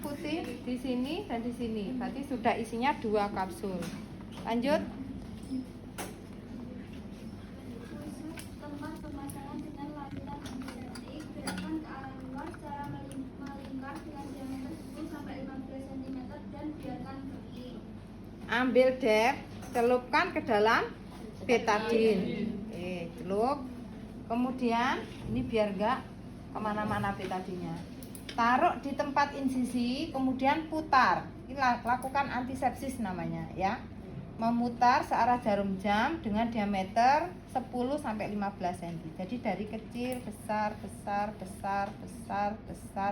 putih di sini dan di sini. Berarti sudah isinya 2 kapsul. Lanjut. Tempat pemasangan dengan lapisan antiseptik. Gerakan ke arah luar secara melingkar dengan diameter 10 sampai 15 cm dan biarkan kering. Ambil dep, celupkan ke dalam betadine. Celup. Kemudian ini biar enggak kemana-mana betadinnya. Taruh di tempat insisi, kemudian putar. Ini lakukan antisepsis namanya ya. Memutar searah jarum jam dengan diameter 10 sampai 15 cm. Jadi dari kecil besar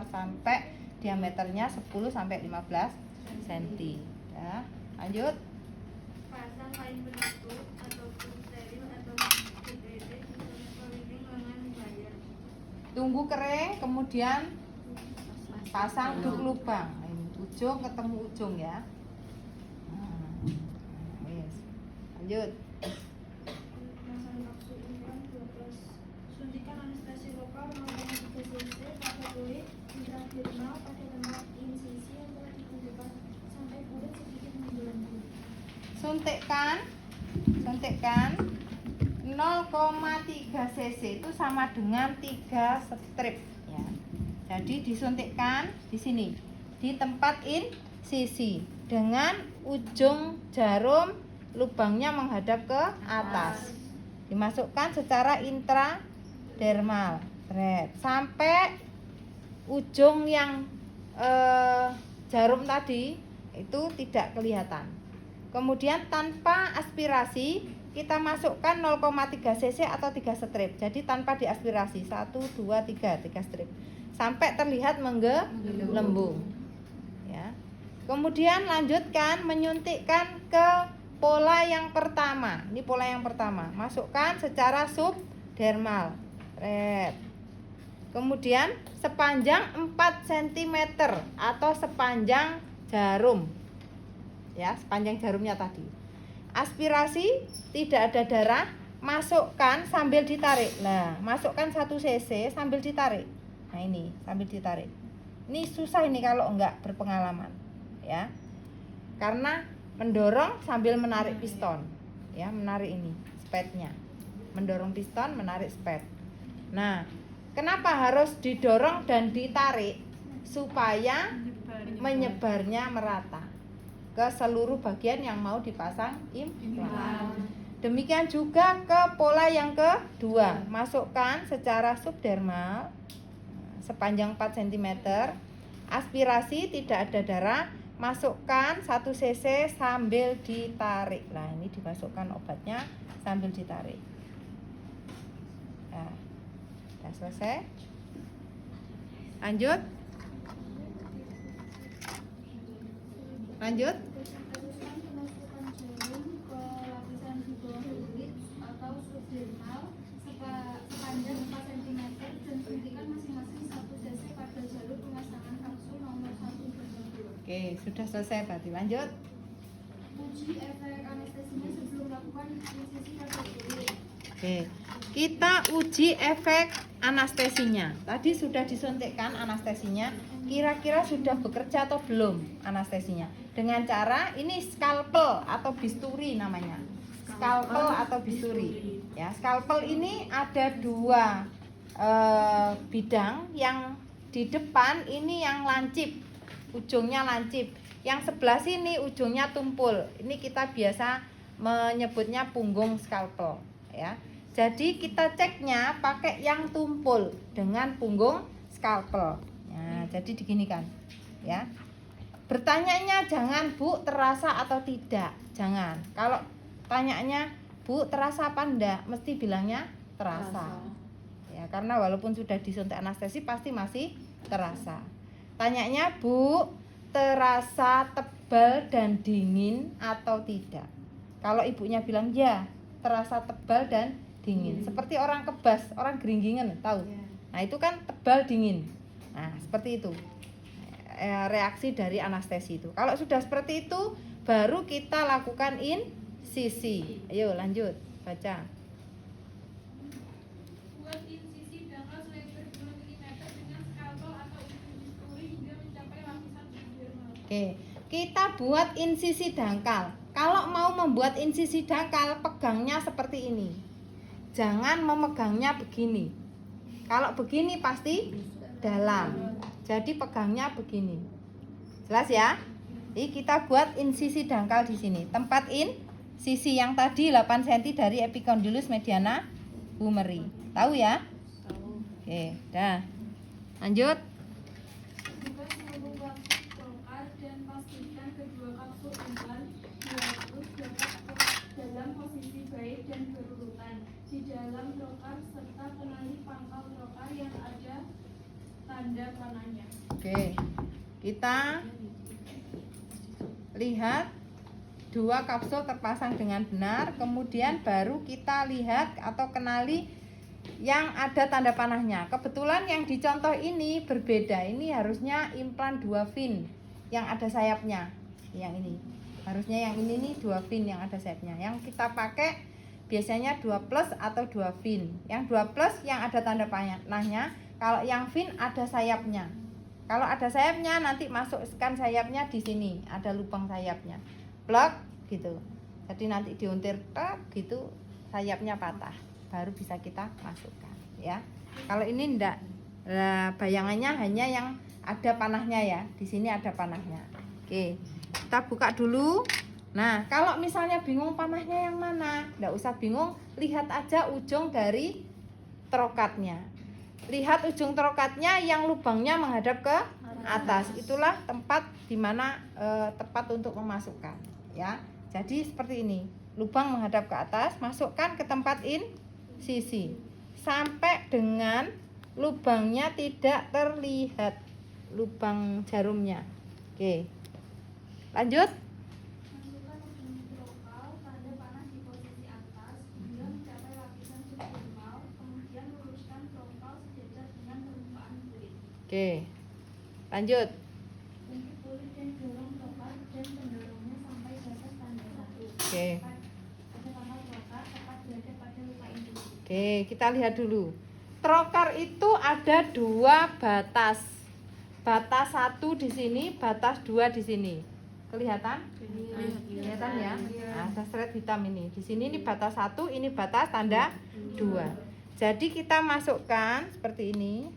sampai diameternya 10 sampai 15 cm. Ya, lanjut. Pasang kain penutup ataupun steril atau DPD keliling lengan bayar. Tunggu kering, kemudian pasang duk lubang. Ujung ketemu ujung ya. Lanjut. Pasang kapsul implan 12. Suntikan anestesi lokal 0,3 cc pada kulit intradermal pada tempat insisi yang telah ditentukan sampai kulit sedikit membelenggu. Suntikkan 0,3 cc itu sama dengan 3 strip ya. Jadi disuntikkan di sini di tempat insisi dengan ujung jarum lubangnya menghadap ke atas. Dimasukkan secara intradermal sampai ujung yang jarum tadi itu tidak kelihatan. Kemudian tanpa aspirasi kita masukkan 0,3 cc atau 3 strip. Jadi tanpa diaspirasi 1, 2, 3 strip sampai terlihat menggelembung ya. Kemudian lanjutkan menyuntikkan ke pola yang pertama. Ini pola yang pertama. Masukkan secara subdermal. Kemudian sepanjang 4 cm atau sepanjang jarum. Ya, sepanjang jarumnya tadi. Aspirasi, tidak ada darah, masukkan sambil ditarik. Nah, masukkan 1 cc sambil ditarik. Nah, ini sambil ditarik. Ini susah ini kalau enggak berpengalaman, ya. Karena mendorong sambil menarik piston. Ya, menarik ini spetnya. Mendorong piston, menarik spet. Nah, kenapa harus didorong dan ditarik? Supaya menyebarnya merata ke seluruh bagian yang mau dipasang implan. Demikian juga ke pola yang kedua. Masukkan secara subdermal sepanjang 4 cm. Aspirasi, tidak ada darah. Masukkan 1 cc sambil ditarik. Nah, ini dimasukkan obatnya sambil ditarik. Nah, sudah selesai. Lanjut. Lanjut. Teruskan pemasukan jarum ke lapisan di bawah kulit atau subdermal sepanjang 4 cm dan suntikan masing-masing 1 cc pada jalur pemasangan kapsul nomor 1 dan 2. Oke, sudah selesai berarti. Lanjut. Uji efek anestesinya sebelum melakukan insisi pada kulit. Oke, kita uji efek anestesinya. Tadi sudah disuntikkan anestesinya. Kira-kira sudah bekerja atau belum anestesinya? Dengan cara ini skalpel atau bisturi namanya. Skalpel atau bisturi. Ya, skalpel ini ada 2 bidang. Yang di depan ini yang lancip, ujungnya lancip. Yang sebelah sini ujungnya tumpul. Ini kita biasa menyebutnya punggung skalpel. Ya, jadi kita ceknya pakai yang tumpul dengan punggung skalpel. Nah, jadi diginikan, ya. Bertanyanya jangan Bu terasa atau tidak, jangan. Kalau tanyanya Bu terasa apa enggak, mesti bilangnya terasa. Ya, karena walaupun sudah disuntik anestesi pasti masih terasa. Tanyanya Bu terasa tebal dan dingin atau tidak. Kalau ibunya bilang ya, terasa tebal dan dingin. Seperti orang kebas, orang geringgingan, tahu? Nah, itu kan tebal dingin. Nah, seperti itu reaksi dari anestesi itu. Kalau sudah seperti itu, baru kita lakukan insisi. Ayo lanjut, baca. Buat insisi dangkal selebar 2 mm dengan skalpel atau ujung bisturi hingga mencapai lapisan Oke, kita buat insisi dangkal. Kalau mau membuat insisi dangkal, pegangnya seperti ini. Jangan memegangnya begini. Kalau begini pasti dalam. Jadi pegangnya begini. Jelas ya? Jadi kita buat insisi dangkal di sini. Tempat sisi yang tadi 8 cm dari epicondylus mediana humeri. Tahu ya? Tahu. Oke, dah. Lanjut. Buka seluruh kapsul trokar dan pastikan kedua kapsul umpan diatur dapat dalam posisi baik dan berurutan di dalam trokar serta kenali pangkal trokar yang ada tanda panahnya. Oke. Kita lihat dua kapsul terpasang dengan benar, kemudian baru kita lihat atau kenali yang ada tanda panahnya. Kebetulan yang dicontoh ini berbeda. Ini harusnya implan 2 fin yang ada sayapnya. Yang ini harusnya yang ini nih 2 fin yang ada sayapnya. Yang kita pakai biasanya 2 plus atau 2 fin. Yang 2 plus yang ada tanda panahnya. Kalau yang fin ada sayapnya. Kalau ada sayapnya nanti masukkan sayapnya di sini, ada lubang sayapnya, plug gitu. Jadi nanti diuntir tek gitu, sayapnya patah, baru bisa kita masukkan ya. Kalau ini enggak, bayangannya hanya yang ada panahnya ya. Di sini ada panahnya. Oke, kita buka dulu. Nah, kalau misalnya bingung panahnya yang mana, enggak usah bingung, lihat aja ujung dari trokatnya. Lihat ujung trokatnya yang lubangnya menghadap ke atas. Itulah tempat dimana tepat untuk memasukkan ya. Jadi seperti ini, lubang menghadap ke atas, masukkan ke tempat sisi sampai dengan lubangnya tidak terlihat, lubang jarumnya. Oke, lanjut. Masukkan ujung trokal tanda panah di posisi atas hingga mencapai lapisan subdermal, kemudian luruskan trokal sejajar dengan permukaan kulit. Oke, lanjut. Ungkit kulit dan dorong trokal dan pendorongnya sampai batas tanda 1. Oke. Pada pangkal trokal tepat berada pada luka inti. Oke, kita lihat dulu. Trokar itu ada 2 batas. Batas 1 di sini, batas 2 di sini. Kelihatan? Kelihatan ya? Nah, ada seret hitam ini. Di sini ini batas 1, ini batas tanda 2. Jadi kita masukkan seperti ini.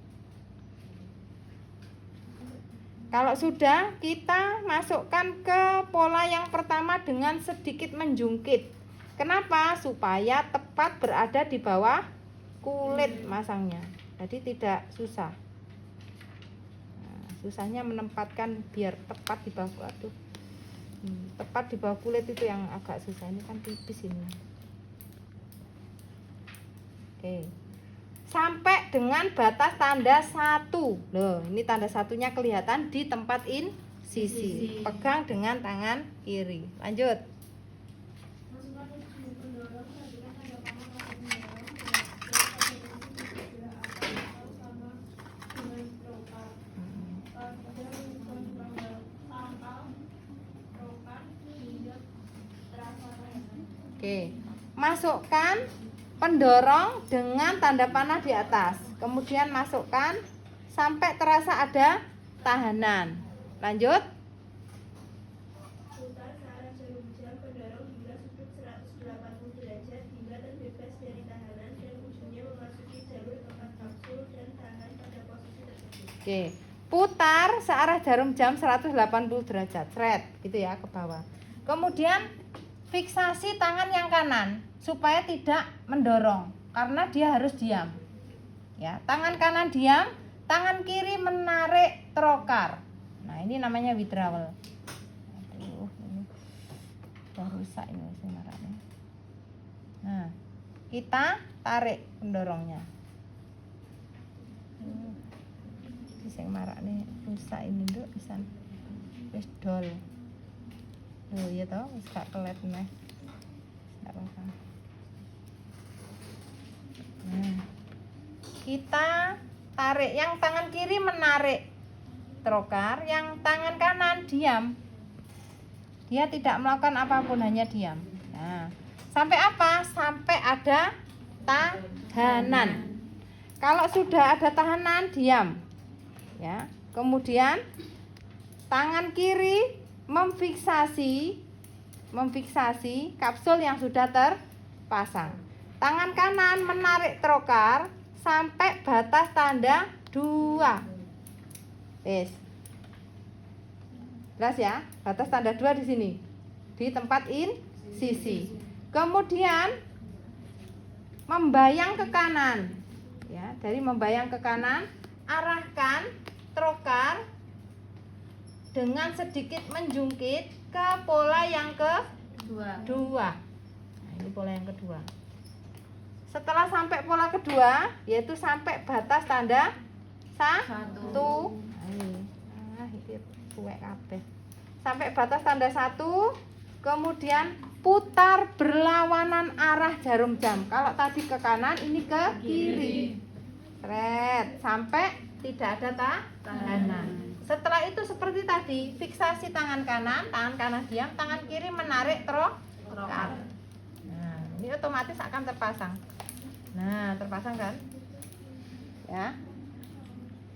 Kalau sudah, kita masukkan ke pola yang pertama dengan sedikit menjungkit. Kenapa? Supaya tepat berada di bawah kulit masangnya. Jadi tidak susah. Nah, susahnya menempatkan biar tepat di bawah tepat di bawah kulit itu yang agak susah. Ini kan tipis ini. Oke. Sampai dengan batas tanda 1. Loh, ini tanda satunya kelihatan di tempat sisi. Pegang dengan tangan kiri. Lanjut. Masukkan ujung pendorong perhatikan tanda panah pada pendorong pada posisi sebelah atas atau sama dengan trokal. Pada lubang pangkal trokal hingga terasa panah. Oke. Masukkan pendorong dengan tanda panah di atas. Kemudian masukkan sampai terasa ada tahanan. Lanjut. Putar searah jarum jam pendorong hingga sudut 180 derajat hingga terbebas dari tahanan dan ujungnya memasuki jalur tempat kapsul dan tahan pada posisi tersebut. Oke. Putar searah jarum jam 180 derajat. Seret gitu ya ke bawah. Kemudian fiksasi tangan yang kanan supaya tidak mendorong karena dia harus diam. Ya, tangan kanan diam, tangan kiri menarik trokar. Nah, ini namanya withdrawal. Aduh, ini udah rusak ini sebenarnya. Nah, kita tarik pendorongnya. Sing marakne rusak ini nduk pisan. Wis dol. Loh, ya toh, wis gak kelet neh. Enggak apa-apa. Nah, kita tarik, yang tangan kiri menarik trokar, yang tangan kanan diam. Dia tidak melakukan apapun, hanya diam. Nah, sampai apa? Sampai ada tahanan. Kalau sudah ada tahanan, diam. Ya. Kemudian Tangan kiri memfiksasi kapsul yang sudah terpasang. Tangan kanan menarik trokar sampai batas tanda 2. Yes. Jelas ya? Batas tanda 2 di sini. Di tempat insisi. Kemudian membayang ke kanan. Ya, dari membayang ke kanan, arahkan trokar dengan sedikit menjungkit ke pola yang kedua. Nah, ini pola yang kedua. Setelah sampai pola kedua, yaitu sampai batas tanda 1. Nah, ini tuwek kabeh. Sampai batas tanda 1, kemudian putar berlawanan arah jarum jam. Kalau tadi ke kanan, ini ke kiri. Seret, sampai tidak ada tahanan. Setelah itu seperti tadi, fiksasi tangan kanan diam, tangan kiri menarik trokar. Nah, ini otomatis akan terpasang. Nah, terpasang kan? Ya.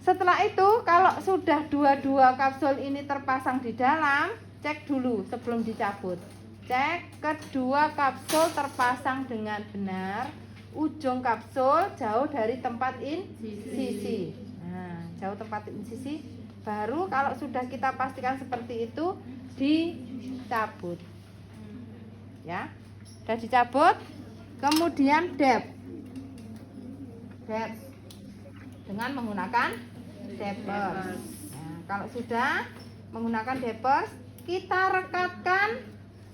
Setelah itu, kalau sudah dua-dua kapsul ini terpasang di dalam, cek dulu sebelum dicabut. Cek kedua kapsul terpasang dengan benar, ujung kapsul jauh dari tempat insisi. Nah, jauh tempat insisi. Baru kalau sudah kita pastikan seperti itu, dicabut. Ya, sudah dicabut, kemudian dab dengan menggunakan dappers. Nah, kalau sudah menggunakan dappers, kita rekatkan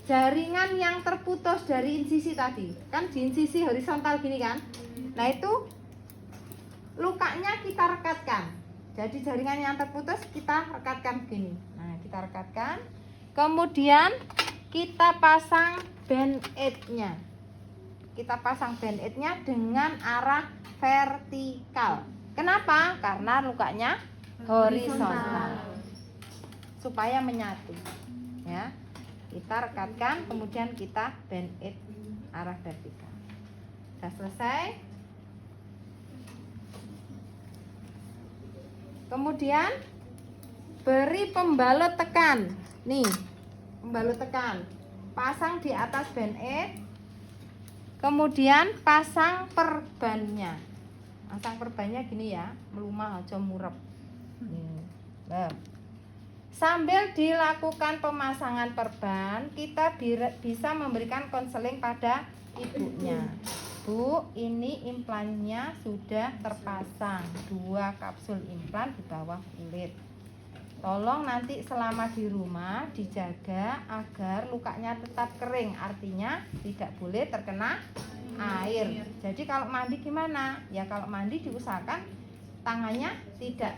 jaringan yang terputus dari insisi tadi. Kan di insisi horizontal gini kan. Nah, itu lukanya kita rekatkan. Jadi jaringan yang terputus kita rekatkan begini. Nah, kita rekatkan. Kemudian kita pasang band-aid-nya. Kita pasang band-aid-nya dengan arah vertikal. Kenapa? Karena lukanya horizontal. Supaya menyatu. Ya. Kita rekatkan, kemudian kita band-aid arah vertikal. Sudah selesai. Kemudian beri pembalut tekan. Nih, pembalut tekan. Pasang di atas band-aid. Kemudian pasang perbannya. Pasang perbannya gini ya, melumah aja murep. Nih. Sambil dilakukan pemasangan perban, kita bisa memberikan konseling pada ibunya. Bu, ini implannya sudah terpasang 2 kapsul implan di bawah kulit. Tolong nanti selama di rumah dijaga agar lukanya tetap kering, artinya tidak boleh terkena air. Jadi kalau mandi gimana? Ya kalau mandi diusahakan tangannya tidak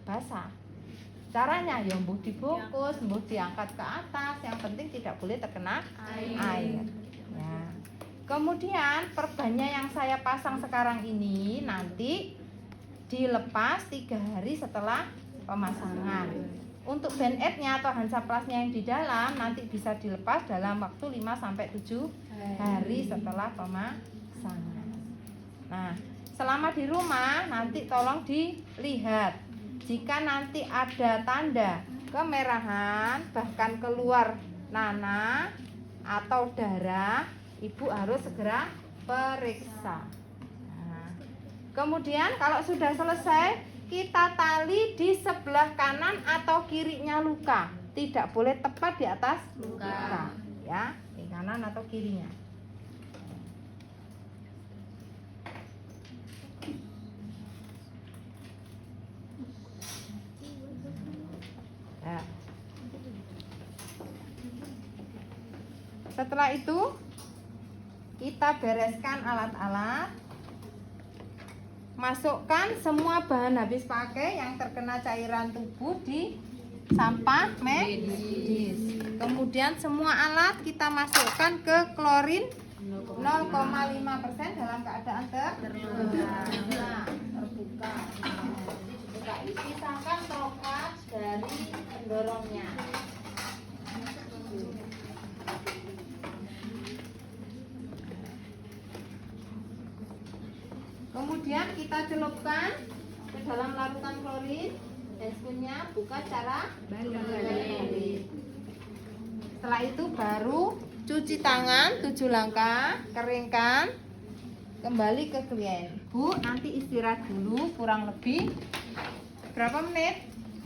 basah. Caranya ya mbuh dibungkus, mbuh diangkat ke atas, yang penting tidak boleh terkena air. Ya. Kemudian perbannya yang saya pasang sekarang ini nanti dilepas 3 hari setelah pemasangan. Untuk band-aid-nya atau Hansaplast-nya yang di dalam nanti bisa dilepas dalam waktu 5-7 hari setelah pemasangan. Nah, selama di rumah nanti tolong dilihat. Jika nanti ada tanda kemerahan, bahkan keluar nanah atau darah, ibu harus segera periksa. Nah, kemudian kalau sudah selesai, kita tali di sebelah kanan atau kirinya luka. Tidak boleh tepat di atas luka. Ya, di kanan atau kirinya. Ya. Setelah itu kita bereskan alat-alat, masukkan semua bahan habis pakai yang terkena cairan tubuh di sampah medis. Kemudian semua alat kita masukkan ke klorin 0,5% dalam keadaan terbuka. Pisahkan trokar dari pendorongnya. Kemudian kita celupkan ke dalam larutan klorin dan spoonnya buka cara balik. Setelah itu baru cuci tangan 7 langkah, keringkan, kembali ke klien. Bu, nanti istirahat dulu kurang lebih berapa menit?